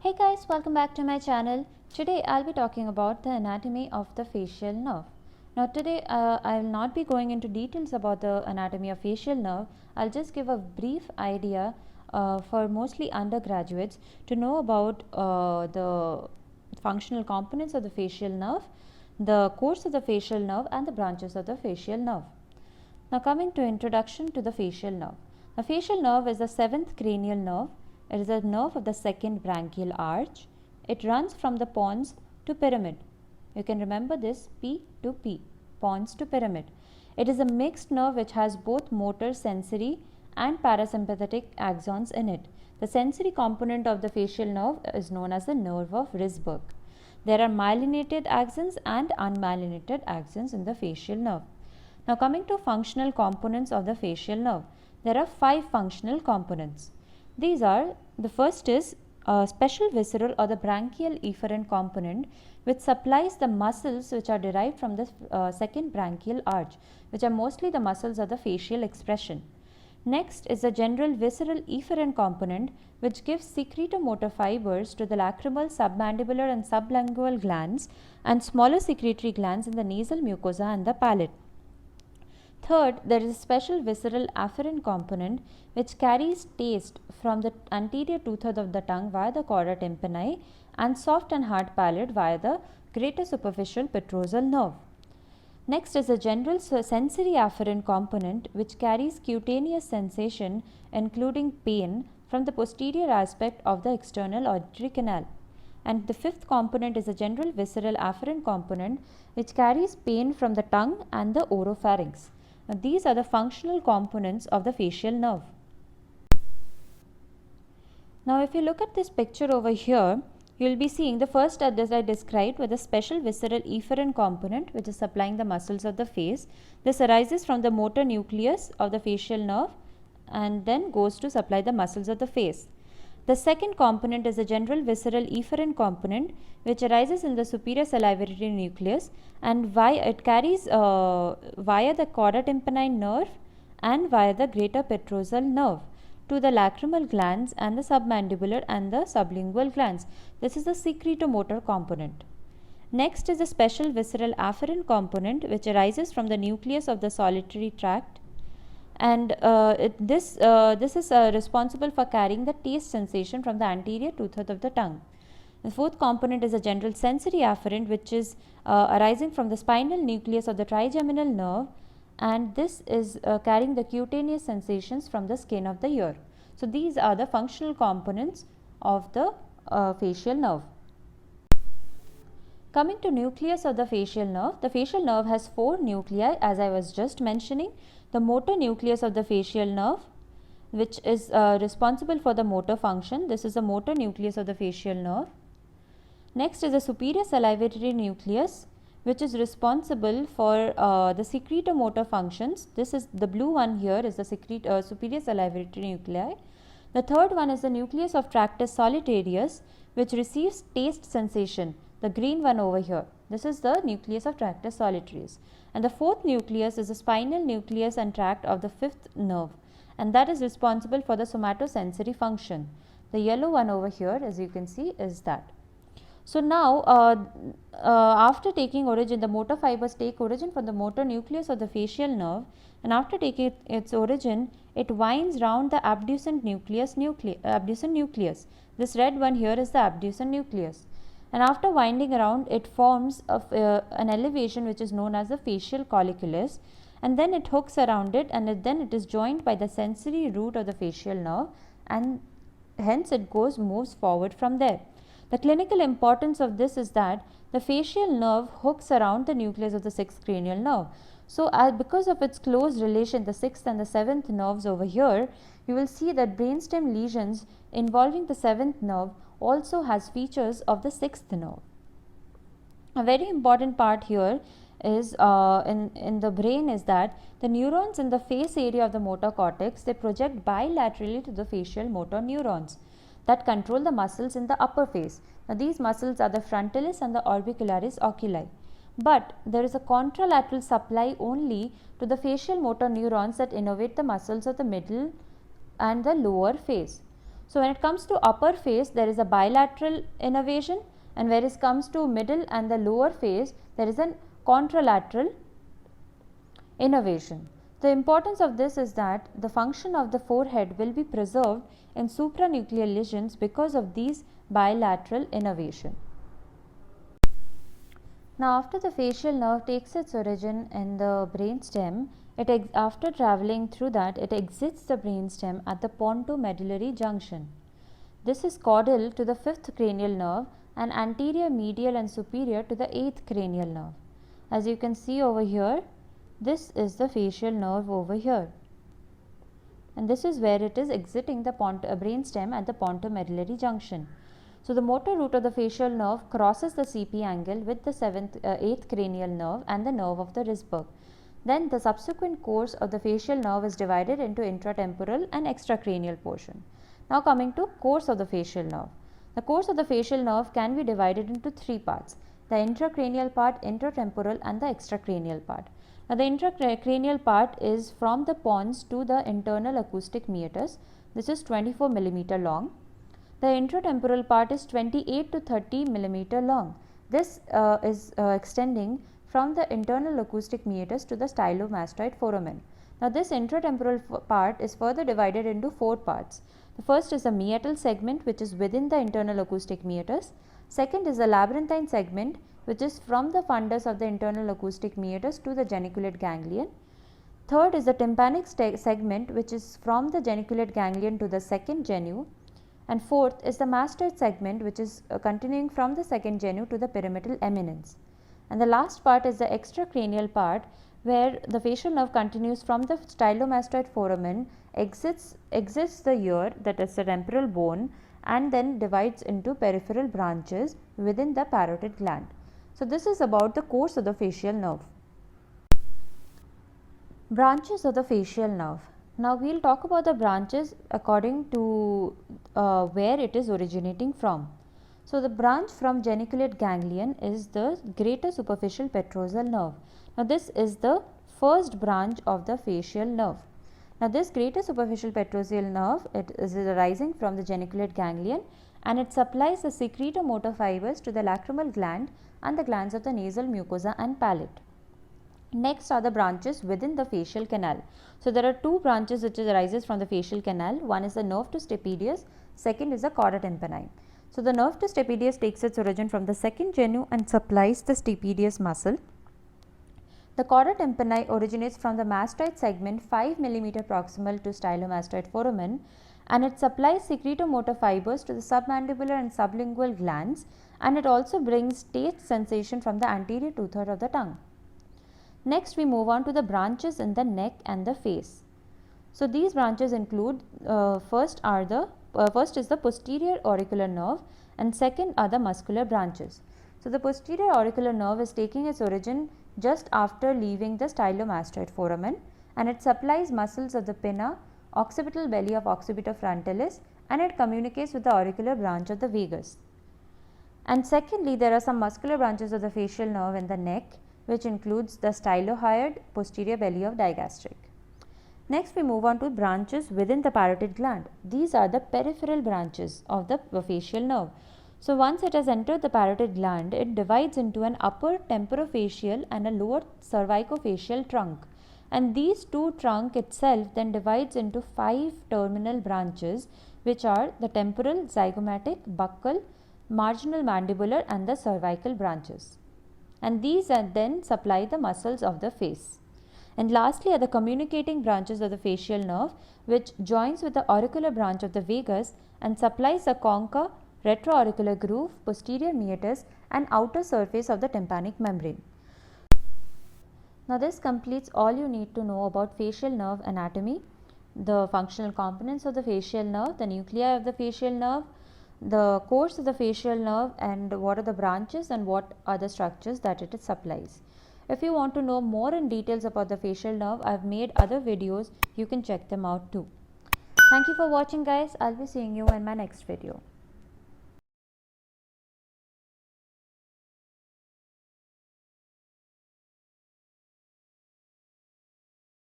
Hey guys, welcome back to my channel. Today I'll be talking about the anatomy of the facial nerve. Now today I will not be going into details about the anatomy of facial nerve. I'll just give a brief idea for mostly undergraduates to know about the functional components of the facial nerve, the course of the facial nerve and the branches of the facial nerve. Now coming to introduction to the facial nerve. The facial nerve is the seventh cranial nerve. It is a nerve of the second branchial arch. It runs from the pons to pyramid. You can remember this P to P, pons to pyramid. It is a mixed nerve which has both motor, sensory and parasympathetic axons in it. The sensory component of the facial nerve is known as the nerve of Risberg. There are myelinated axons and unmyelinated axons in the facial nerve. Now coming to functional components of the facial nerve, there are 5 functional components. These are, the first is a special visceral or the branchial efferent component which supplies the muscles which are derived from the second branchial arch, which are mostly the muscles of the facial expression. Next is the general visceral efferent component which gives secretomotor fibers to the lacrimal, submandibular and sublingual glands and smaller secretory glands in the nasal mucosa and the palate. Third, there is a special visceral afferent component which carries taste from the anterior two-thirds of the tongue via the chorda tympani and soft and hard palate via the greater superficial petrosal nerve. Next is a general sensory afferent component which carries cutaneous sensation including pain from the posterior aspect of the external auditory canal. And the fifth component is a general visceral afferent component which carries pain from the tongue and the oropharynx. Now, these are the functional components of the facial nerve. Now, if you look at this picture over here, you will be seeing the first as I described with a special visceral efferent component which is supplying the muscles of the face. This arises from the motor nucleus of the facial nerve and then goes to supply the muscles of the face. The second component is a general visceral efferent component which arises in the superior salivary nucleus and it carries via the chorda tympani nerve and via the greater petrosal nerve to the lacrimal glands and the submandibular and the sublingual glands. This is the secretomotor component. Next is a special visceral afferent component which arises from the nucleus of the solitary tract and this is responsible for carrying the taste sensation from the anterior two-thirds of the tongue. The fourth component is a general sensory afferent which is arising from the spinal nucleus of the trigeminal nerve and this is carrying the cutaneous sensations from the skin of the ear. So, these are the functional components of the facial nerve. Coming to nucleus of the facial nerve has 4 nuclei as I was just mentioning. The motor nucleus of the facial nerve which is responsible for the motor function. This is the motor nucleus of the facial nerve. Next is the superior salivary nucleus which is responsible for the secretomotor functions. This is the blue one here is the superior salivary nuclei. The third one is the nucleus of tractus solitarius which receives taste sensation, the green one over here. This is the nucleus of tractus solitarius. And the fourth nucleus is the spinal nucleus and tract of the fifth nerve and that is responsible for the somatosensory function. The yellow one over here as you can see is that. So, now after taking origin, the motor fibers take origin from the motor nucleus of the facial nerve and after taking its origin, it winds round the abducent nucleus. This red one here is the abducent nucleus. And after winding around, it forms an elevation which is known as the facial colliculus and then it hooks around it and then it is joined by the sensory root of the facial nerve and hence it moves forward from there. The clinical importance of this is that the facial nerve hooks around the nucleus of the 6th cranial nerve. So, because of its close relation, the 6th and the 7th nerves over here, you will see that brainstem lesions involving the 7th nerve also has features of the 6th nerve. A very important part here is in the brain is that the neurons in the face area of the motor cortex, they project bilaterally to the facial motor neurons that control the muscles in the upper face. Now, these muscles are the frontalis and the orbicularis oculi. But there is a contralateral supply only to the facial motor neurons that innervate the muscles of the middle and the lower face. So when it comes to upper face, there is a bilateral innervation, and when it comes to middle and the lower face, there is a contralateral innervation. The importance of this is that the function of the forehead will be preserved in supranuclear lesions because of these bilateral innervation. Now, after the facial nerve takes its origin in the brainstem, after traveling through that, it exits the brainstem at the pontomedullary junction. This is caudal to the 5th cranial nerve and anterior, medial and superior to the 8th cranial nerve. As you can see over here, this is the facial nerve over here, and this is where it is exiting the brainstem at the pontomedullary junction. So the motor root of the facial nerve crosses the CP angle with the 8th cranial nerve and the nerve of the Risberg. Then the subsequent course of the facial nerve is divided into intratemporal and extracranial portion. Now coming to course of the facial nerve. The course of the facial nerve can be divided into 3 parts: the intracranial part, intratemporal and the extracranial part. Now the intracranial part is from the pons to the internal acoustic meatus. This is 24 mm long. The intratemporal part is 28 to 30 mm long. This is extending from the internal acoustic meatus to the stylomastoid foramen. Now this intratemporal part is further divided into 4 parts. The first is the meatal segment, which is within the internal acoustic meatus. Second is the labyrinthine segment, which is from the fundus of the internal acoustic meatus to the geniculate ganglion. Third is the tympanic segment, which is from the geniculate ganglion to the second genu. And fourth is the mastoid segment, which is continuing from the second genu to the pyramidal eminence. And the last part is the extracranial part, where the facial nerve continues from the stylomastoid foramen, exits the ear, that is the temporal bone, and then divides into peripheral branches within the parotid gland. So this is about the course of the facial nerve. Branches of the facial nerve. Now we will talk about the branches according to where it is originating from. So the branch from geniculate ganglion is the greater superficial petrosal nerve. Now this is the first branch of the facial nerve. Now this greater superficial petrosal nerve, it is arising from the geniculate ganglion, and it supplies the secretomotor fibers to the lacrimal gland and the glands of the nasal mucosa and palate. Next are the branches within the facial canal. So there are 2 branches which arises from the facial canal. One is the nerve to stapedius, second is the chorda tympani. So the nerve to stapedius takes its origin from the second genu and supplies the stapedius muscle. The chorda tympani originates from the mastoid segment 5 mm proximal to stylomastoid foramen, and it supplies secretomotor fibers to the submandibular and sublingual glands, and it also brings taste sensation from the anterior 2/3 of the tongue. Next we move on to the branches in the neck and the face. So these branches include first is the posterior auricular nerve, and second are the muscular branches. So the posterior auricular nerve is taking its origin just after leaving the stylomastoid foramen, and it supplies muscles of the pinna, occipital belly of occipiter frontalis, and it communicates with the auricular branch of the vagus. And secondly, there are some muscular branches of the facial nerve in the neck, which includes the stylohyoid, posterior belly of digastric. Next we move on to branches within the parotid gland. These are the peripheral branches of the facial nerve. So once it has entered the parotid gland, it divides into an upper temporofacial and a lower cervicofacial trunk. And these 2 trunk itself then divides into 5 terminal branches, which are the temporal, zygomatic, buccal, marginal mandibular and the cervical branches. And these then supply the muscles of the face. And lastly are the communicating branches of the facial nerve, which joins with the auricular branch of the vagus and supplies the concha, retroauricular groove, posterior meatus and outer surface of the tympanic membrane. Now this completes all you need to know about facial nerve anatomy, the functional components of the facial nerve, the nuclei of the facial nerve, the course of the facial nerve, and what are the branches and what are the structures that it supplies. If you want to know more in details about the facial nerve, I have made other videos, you can check them out too. Thank you for watching guys. I'll be seeing you in my next video.